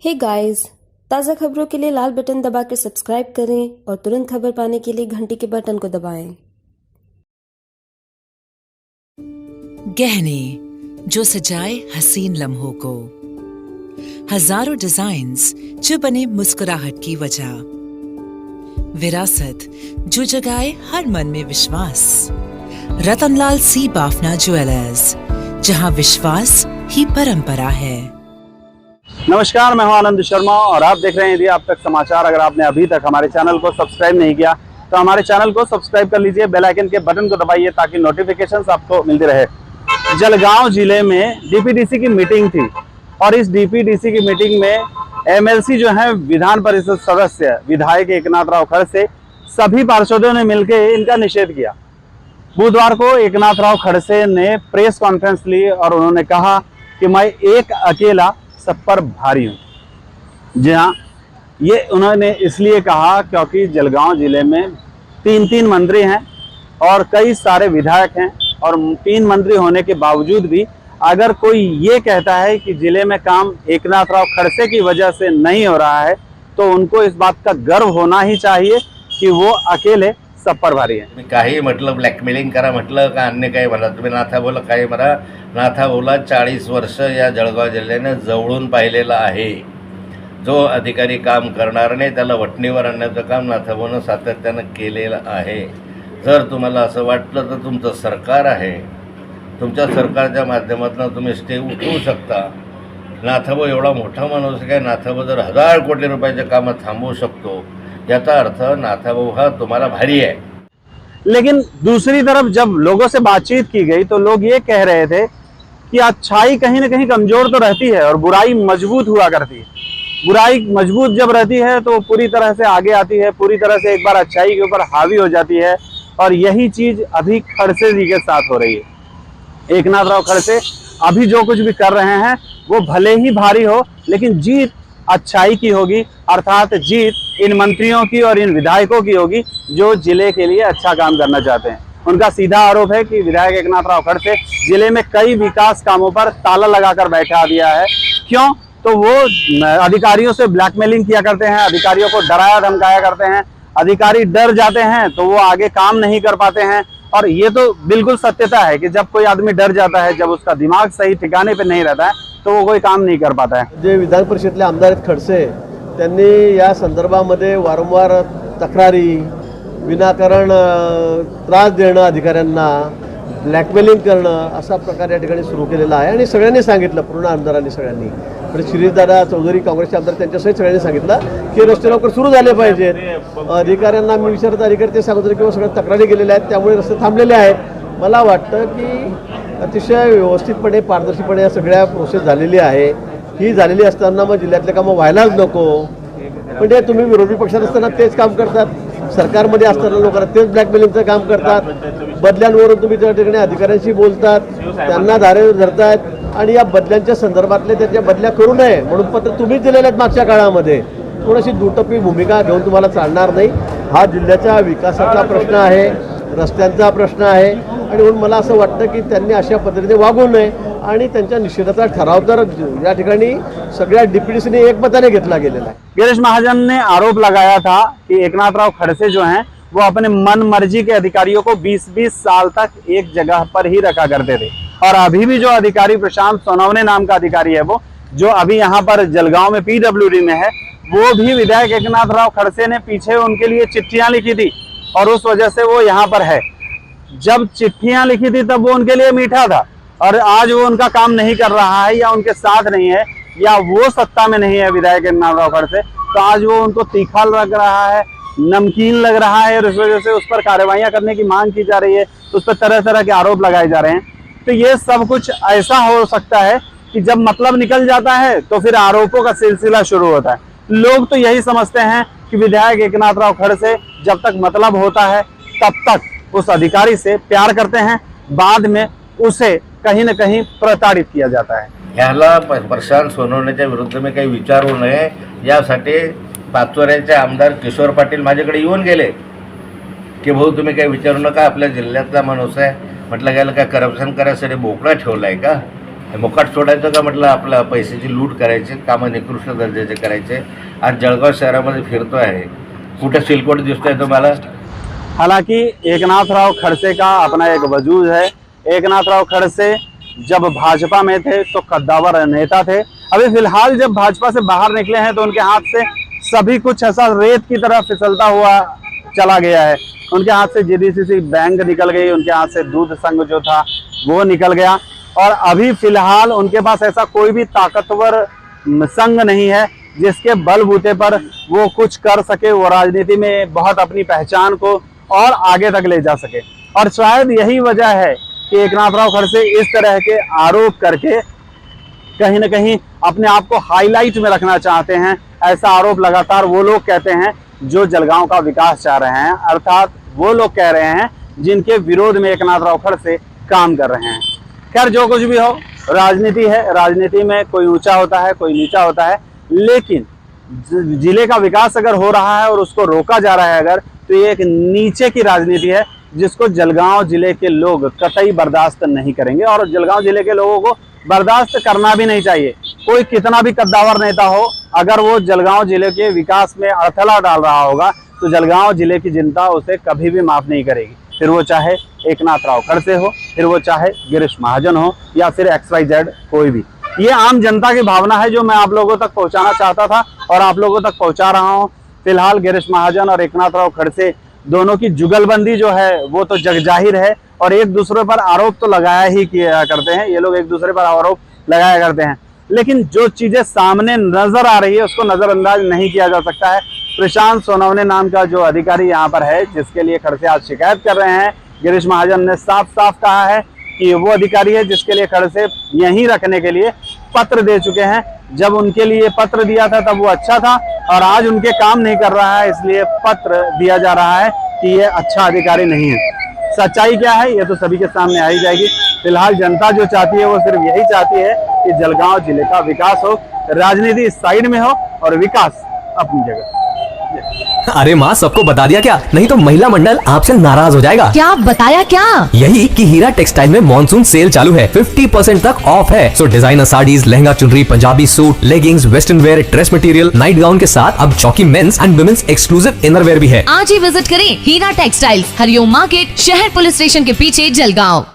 Hey guys, ताज़ा खबरों के लिए लाल बटन दबाकर सब्सक्राइब करें और तुरंत खबर पाने के लिए घंटी के बटन को दबाएं। गहने जो सजाए हसीन लम्हों को, हजारों डिजाइन्स जो बने मुस्कुराहट की वजह, विरासत जो जगाए हर मन में विश्वास। रतनलाल सी बाफना ज्वेलर्स, जहां विश्वास ही परंपरा है। नमस्कार, मैं हूं आनंद शर्मा और आप देख रहे हैं यदि आप तक समाचार। अगर आपने अभी तक हमारे चैनल को सब्सक्राइब नहीं किया तो हमारे चैनल को सब्सक्राइब कर लीजिए, बेल आइकन के बटन को दबाइए ताकि नोटिफिकेशंस आपको मिलते रहे। जलगांव जिले में डीपीडीसी की मीटिंग थी और इस डीपीडीसी की मीटिंग में एमएलसी जो है विधान परिषद सदस्य विधायक एकनाथ राव खड़से, सभी पार्षदों ने मिलकर इनका निषेध किया। बुधवार को एकनाथ राव खड़से ने प्रेस कॉन्फ्रेंस ली और उन्होंने कहा कि मैं एक अकेला सब पर भारी हूँ। जी हाँ, ये उन्होंने इसलिए कहा क्योंकि जलगांव जिले में तीन मंत्री हैं और कई सारे विधायक हैं और 3 मंत्री होने के बावजूद भी अगर कोई ये कहता है कि जिले में काम एकनाथ राव खड़से की वजह से नहीं हो रहा है तो उनको इस बात का गर्व होना ही चाहिए कि वो अकेले सब पर भारी आहे। काही म्हटलं, ब्लॅकमेलिंग करा म्हटलं का अन्य काही म्हणा, तुम्ही नाथा बोला काही म्हणा, नाथा बोला 40 वर्ष या जळगाव जिल्ह्याने जवळून पाहिलेलं आहे। जो अधिकारी काम करणार नाही त्याला वटणीवर आणण्याचं काम नाथाभाऊनं सातत्यानं केलेलं आहे। जर तुम्हाला असं वाटलं तर तुमचं सरकार आहे, तुमच्या सरकारच्या माध्यमातून तुम्ही स्टे उठवू शकता। नाथाभाऊ एवढा मोठा माणूस आहे, नाथाभाऊ जर 1000 कोटी रुपयाचे कामं थांबवू शकतो याचा अर्थ नाथाभाऊ हा तुम्हाला भारी है। लेकिन दूसरी तरफ जब लोगों से बातचीत की गई तो लोग ये कह रहे थे कि अच्छाई कहीं ना कहीं कमजोर तो रहती है और बुराई मजबूत हुआ करती है। बुराई मजबूत जब रहती है तो पूरी तरह से आगे आती है, पूरी तरह से एक बार अच्छाई के ऊपर हावी हो जाती है और यही चीज अभी खड़से जी के साथ हो रही है। एकनाथ राव खड़से अभी जो कुछ भी कर रहे हैं वो भले ही भारी हो, लेकिन जीत अच्छाई की होगी, अर्थात जीत इन मंत्रियों की और इन विधायकों की होगी जो जिले के लिए अच्छा काम करना चाहते हैं। उनका सीधा आरोप है कि विधायक एकनाथ राव खड़से जिले में कई विकास कामों पर ताला लगाकर बैठा दिया है। क्यों? तो वो अधिकारियों से ब्लैकमेलिंग किया करते हैं, अधिकारियों को डराया धमकाया करते हैं, अधिकारी डर जाते हैं तो वो आगे काम नहीं कर पाते हैं। और ये तो बिल्कुल सत्यता है कि जब कोई आदमी डर जाता है, जब उसका दिमाग सही ठिकाने पे नहीं रहता है तो वो कोई काम नहीं कर पाता है। जे विधान परिषदेतले आमदार आहेत खडसे, त्यांनी या संदर्भामध्ये वारंवार तक्रारी, विनाकारण त्रास देणं, अधिकाऱ्यांना ब्लॅकमेलिंग करणं असा प्रकार या ठिकाणी सुरू केलेला आहे आणि सगळ्यांनी सांगितलं, पूर्ण आमदारांनी सगळ्यांनी, म्हणजे शिरीषदादा चौधरी काँग्रेसचे आमदार त्यांच्यासहित सगळ्यांनी सांगितलं की रस्ते लवकर सुरू झाले पाहिजेत। अधिकाऱ्यांना मी विचारत अधिकारी ते सांगत होते किंवा सगळ्या तक्रारी गेलेल्या आहेत, त्यामुळे रस्ते थांबलेले आहेत। मला वाटतं की अतिशय व्यवस्थितपणे, पारदर्शीपणे या सगळ्या प्रोसेस झालेली आहे। ही झालेली असताना मग जिल्ह्यातले कामं व्हायलाच नको, म्हणजे तुम्ही विरोधी पक्षात असताना तेच काम करतात, सरकारमध्ये असताना लोकांना तेच ब्लॅकमेलिंगचं काम करतात, बदल्यांवरून तुम्ही त्या ठिकाणी अधिकाऱ्यांशी बोलतात, त्यांना धारे धरतात आणि या बदल्यांच्या संदर्भातले त्यांच्या बदल्या करू नये म्हणून पत्र तुम्हीच दिलेले आहेत मागच्या काळामध्ये। थोडीशी दुटप्पी भूमिका घेऊन तुम्हाला चालणार नाही। हा जिल्ह्याच्या विकासाचा प्रश्न आहे, रस्त्यांचा प्रश्न आहे आणि म्हणून मला असं वाटतं की त्यांनी अशा पद्धतीने वागू नये आणि त्यांच्या निषेधाचा ठराव तर या ठिकाणी सगळ्या डीपीडीसीने एकमताने घेतला गेलेला आहे। गिरीश महाजन ने आरोप लगाया था कि एकनाथ राव खड़से जो हैं वो अपने मन मर्जी के अधिकारियों को 20-20 साल तक एक जगह पर ही रखा करते थे और अभी भी जो अधिकारी प्रशांत सोनवने नाम का अधिकारी है वो जो अभी यहाँ पर जलगांव में पीडब्ल्यूडी में है, वो भी विधायक एकनाथ राव खड़से ने पीछे उनके लिए चिट्ठियां लिखी थी और उस वजह से वो यहाँ पर है। जब चिट्ठियां लिखी थी तब वो उनके लिए मीठा था और आज वो उनका काम नहीं कर रहा है या उनके साथ नहीं है या वो सत्ता में नहीं है विधायक एकनाथ राव खड़से, तो आज वो उनको तीखा लग रहा है, नमकीन लग रहा है और इस वजह से उस पर कार्रवाइयां करने की मांग की जा रही है, उस पर तरह तरह के आरोप लगाए जा रहे हैं। तो ये सब कुछ ऐसा हो सकता है कि जब मतलब निकल जाता है तो फिर आरोपों का सिलसिला शुरू होता है। लोग तो यही समझते हैं कि विधायक एकनाथ राव खड़से जब तक मतलब होता है तब तक उस अधिकारी से प्यार करते हैं, बाद में उसे कहीं न कहीं प्रताड़ित किया जाता है। ह्याला प्रशांत सोनवणेच्या विरुद्ध मी काही विचारू नये यासाठी पाचोऱ्याचे आमदार किशोर पाटील माझ्याकडे येऊन गेले की भाऊ तुम्ही काही विचारू नका, आपल्या जिल्ह्यातला माणूस आहे। म्हटलं गेलं काय करप्शन करायसाठी बोकडा ठेवलाय का? मुकाट सोडायचं का म्हटलं, आपलं पैशाची लूट करायचे, कामं निकृष्ट दर्जाचे करायचे. आज जळगाव शहरामध्ये फिरतो आहे, कुठे सिलकोट दिसतोय तुम्हाला? हालांकि एकनाथराव खड़से का अपना एक वजूद है. एकनाथराव खड़से जब भाजपा में थे तो कद्दावर नेता थे. अभी फिलहाल जब भाजपा से बाहर निकले हैं तो उनके हाथ से सभी कुछ ऐसा रेत की तरह फिसलता हुआ चला गया है. उनके हाथ से जीडीसीसी बैंक निकल गई, उनके हाथ से दूध संघ जो था वो निकल गया, और अभी फिलहाल उनके पास ऐसा कोई भी ताकतवर संघ नहीं है जिसके बलबूते पर वो कुछ कर सके, वो राजनीति में बहुत अपनी पहचान को और आगे तक ले जा सके. और शायद यही वजह है कि एकनाथराव खड़से इस तरह के आरोप करके कहीं न कहीं अपने आप को हाईलाइट में रखना चाहते हैं. ऐसा आरोप लगातार वो लोग कहते हैं जो जलगांव का विकास चाह रहे हैं, अर्थात वो लोग कह रहे हैं जिनके विरोध में एकनाथराव खड़से काम कर रहे हैं. खैर, जो कुछ भी हो, राजनीति है, राजनीति में कोई ऊंचा होता है, कोई नीचा होता है, लेकिन जिले का विकास अगर हो रहा है और उसको रोका जा रहा है अगर, तो ये एक नीचे की राजनीति है जिसको जलगांव जिले के लोग कतई बर्दाश्त नहीं करेंगे, और जलगांव जिले के लोगों को बर्दाश्त करना भी नहीं चाहिए. कोई कितना भी कद्दावर नेता हो, अगर वो जलगांव जिले के विकास में अड़थला डाल रहा होगा तो जलगांव जिले की जनता उसे कभी भी माफ नहीं करेगी. फिर वो चाहे एकनाथराव खड़से हो, फिर वो चाहे गिरीश महाजन हो, या फिर XYZ कोई भी. ये आम जनता की भावना है जो मैं आप लोगों तक पहुंचाना चाहता था और आप लोगों तक पहुंचा रहा हूं. फिलहाल गिरीश महाजन और एकनाथराव खड़से दोनों की जुगलबंदी जो है वो तो जगजाहिर है, और एक दूसरे पर आरोप तो लगाया ही किया करते हैं. ये लोग एक दूसरे पर आरोप लगाया करते हैं, लेकिन जो चीजें सामने नजर आ रही है उसको नजरअंदाज नहीं किया जा सकता है. प्रशांत सोनवने नाम का जो अधिकारी यहाँ पर है, जिसके लिए खड़से आज शिकायत कर रहे हैं, गिरीश महाजन ने साफ साफ कहा है कि वो अधिकारी है जिसके लिए खड़से यहीं रखने के लिए पत्र दे चुके हैं. जब उनके लिए पत्र दिया था तब वो अच्छा था, और आज उनके काम नहीं कर रहा है, इसलिए पत्र दिया जा रहा है कि ये अच्छा अधिकारी नहीं है. सच्चाई क्या है ये तो सभी के सामने आ ही जाएगी. फिलहाल जनता जो चाहती है वो सिर्फ यही चाहती है कि जलगांव जिले का विकास हो, राजनीति इस साइड में हो और विकास अपनी जगह. अरे माँ, सबको बता दिया क्या? नहीं तो महिला मंडल आपसे नाराज हो जाएगा. क्या बताया? क्या? यही कि हीरा टेक्सटाइल में मॉनसून सेल चालू है, 50% तक ऑफ है. सो डिजाइनर साड़ीज, लहंगा चुनरी, Punjabi suit, leggings, western wear, dress material, night gown के साथ अब चौकी men's and women's exclusive innerwear भी है. आज ही विजिट करें हीरा टेक्सटाइल, हरिओम मार्केट, शहर पुलिस स्टेशन के पीछे, जलगांव.